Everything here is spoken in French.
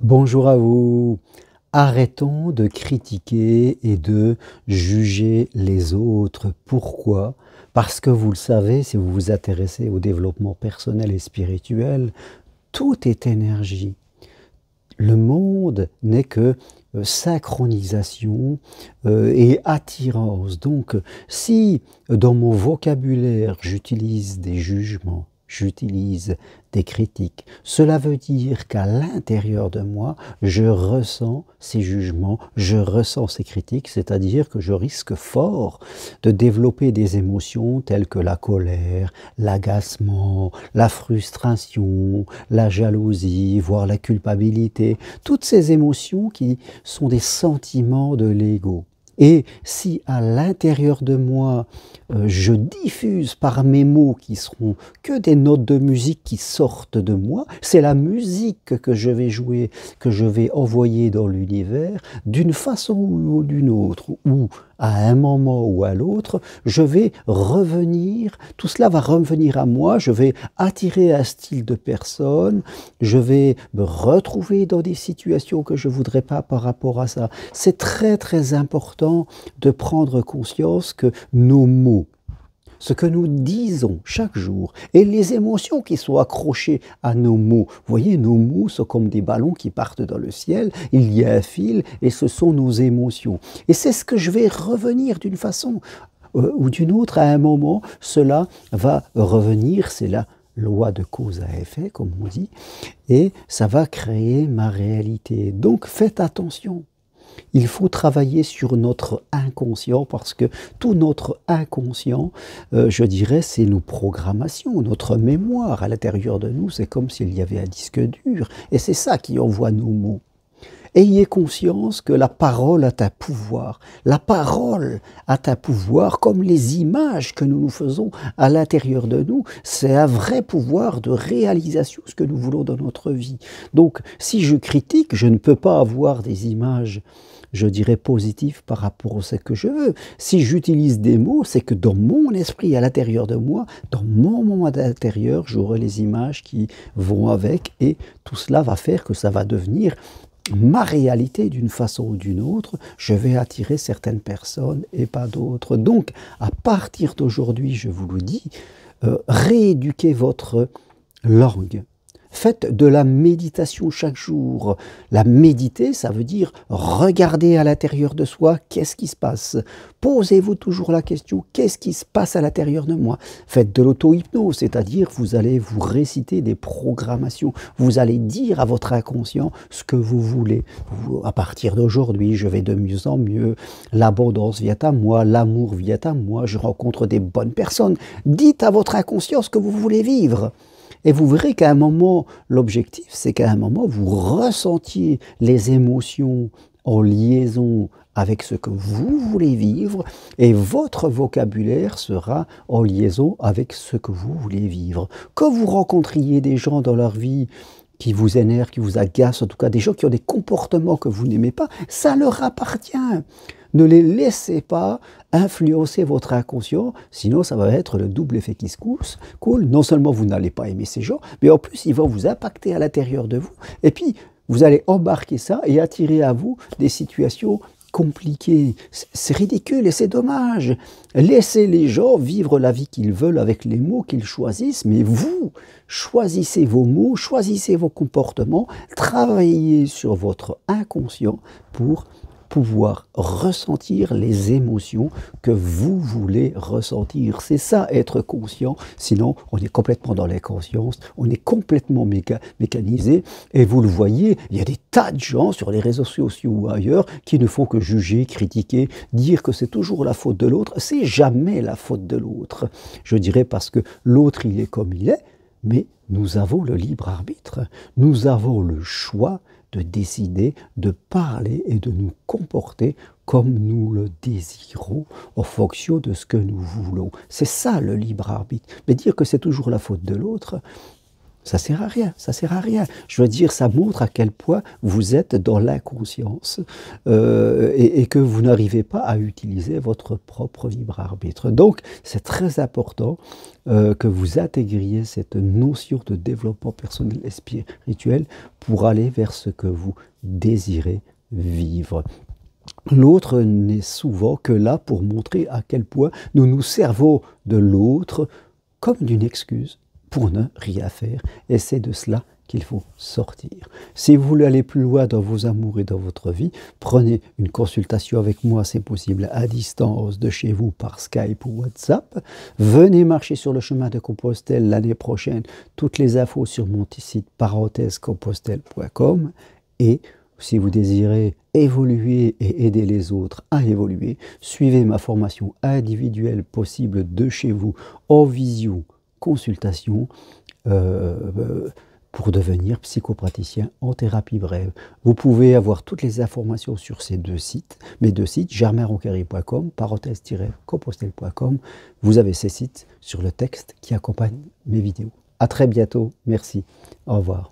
Bonjour à vous. Arrêtons de critiquer et de juger les autres. Pourquoi? Parce que vous le savez, si vous vous intéressez au développement personnel et spirituel, tout est énergie. Le monde n'est que synchronisation et attirance. Donc, si dans mon vocabulaire j'utilise des jugements, j'utilise des critiques, cela veut dire qu'à l'intérieur de moi, je ressens ces jugements, je ressens ces critiques, c'est-à-dire que je risque fort de développer des émotions telles que la colère, l'agacement, la frustration, la jalousie, voire la culpabilité, toutes ces émotions qui sont des sentiments de l'ego. Et si à l'intérieur de moi, je diffuse par mes mots qui seront que des notes de musique qui sortent de moi, c'est la musique que je vais jouer, que je vais envoyer dans l'univers d'une façon ou d'une autre, ou à un moment ou à l'autre, je vais revenir, tout cela va revenir à moi, je vais attirer un style de personne, je vais me retrouver dans des situations que je ne voudrais pas par rapport à ça. C'est très très important de prendre conscience que nos mots, ce que nous disons chaque jour et les émotions qui sont accrochées à nos mots. Vous voyez, nos mots sont comme des ballons qui partent dans le ciel, il y a un fil et ce sont nos émotions. Et c'est ce que je vais revenir d'une façon ou d'une autre à un moment, cela va revenir, c'est la loi de cause à effet, comme on dit, et ça va créer ma réalité. Donc faites attention. Il faut travailler sur notre inconscient parce que tout notre inconscient, je dirais, c'est nos programmations, notre mémoire à l'intérieur de nous. C'est comme s'il y avait un disque dur et c'est ça qui envoie nos mots. Ayez conscience que la parole a un pouvoir. La parole a un pouvoir comme les images que nous nous faisons à l'intérieur de nous. C'est un vrai pouvoir de réalisation, ce que nous voulons dans notre vie. Donc, si je critique, je ne peux pas avoir des images, je dirais, positives par rapport à ce que je veux. Si j'utilise des mots, c'est que dans mon esprit, à l'intérieur de moi, dans mon moment intérieur, j'aurai les images qui vont avec et tout cela va faire que ça va devenir ma réalité d'une façon ou d'une autre, je vais attirer certaines personnes et pas d'autres. Donc, à partir d'aujourd'hui, je vous le dis, rééduquez votre langue. Faites de la méditation chaque jour. La méditer, ça veut dire regarder à l'intérieur de soi, qu'est-ce qui se passe. Posez-vous toujours la question, qu'est-ce qui se passe à l'intérieur de moi. Faites de l'auto-hypnose, c'est-à-dire vous allez vous réciter des programmations. Vous allez dire à votre inconscient ce que vous voulez. À partir d'aujourd'hui, je vais de mieux en mieux. L'abondance vient à moi, l'amour vient à moi, je rencontre des bonnes personnes. Dites à votre inconscient ce que vous voulez vivre. Et vous verrez qu'à un moment, l'objectif, c'est qu'à un moment, vous ressentiez les émotions en liaison avec ce que vous voulez vivre et votre vocabulaire sera en liaison avec ce que vous voulez vivre. Que vous rencontriez des gens dans leur vie qui vous énervent, qui vous agacent, en tout cas des gens qui ont des comportements que vous n'aimez pas, ça leur appartient. Ne les laissez pas influencer votre inconscient, sinon ça va être le double effet qui se coule. Non seulement vous n'allez pas aimer ces gens, mais en plus ils vont vous impacter à l'intérieur de vous. Et puis vous allez embarquer ça et attirer à vous des situations compliquées. C'est ridicule et c'est dommage. Laissez les gens vivre la vie qu'ils veulent avec les mots qu'ils choisissent, mais vous, choisissez vos mots, choisissez vos comportements, travaillez sur votre inconscient pour pouvoir ressentir les émotions que vous voulez ressentir. C'est ça, être conscient. Sinon, on est complètement dans l'inconscience, on est complètement mécanisé. Et vous le voyez, il y a des tas de gens sur les réseaux sociaux ou ailleurs qui ne font que juger, critiquer, dire que c'est toujours la faute de l'autre. C'est jamais la faute de l'autre. Je dirais parce que l'autre, il est comme il est, mais nous avons le libre arbitre. Nous avons le choix de décider de parler et de nous comporter comme nous le désirons en fonction de ce que nous voulons. C'est ça le libre arbitre. Mais dire que c'est toujours la faute de l'autre, Ça sert à rien, ça sert à rien. Je veux dire, ça montre à quel point vous êtes dans l'inconscience et que vous n'arrivez pas à utiliser votre propre libre arbitre. Donc, c'est très important que vous intégriez cette notion de développement personnel et spirituel pour aller vers ce que vous désirez vivre. L'autre n'est souvent que là pour montrer à quel point nous nous servons de l'autre comme d'une excuse pour ne rien faire. Et c'est de cela qu'il faut sortir. Si vous voulez aller plus loin dans vos amours et dans votre vie, prenez une consultation avec moi, c'est possible à distance de chez vous par Skype ou WhatsApp. Venez marcher sur le chemin de Compostelle l'année prochaine. Toutes les infos sur mon site compostelle.com. Et si vous désirez évoluer et aider les autres à évoluer, suivez ma formation individuelle possible de chez vous en visio consultation pour devenir psychopraticien en thérapie brève. Vous pouvez avoir toutes les informations sur ces deux sites, mes deux sites, germainronquery.com, parenthèse-compostelle.com. Vous avez ces sites sur le texte qui accompagne mes vidéos. À très bientôt, merci, au revoir.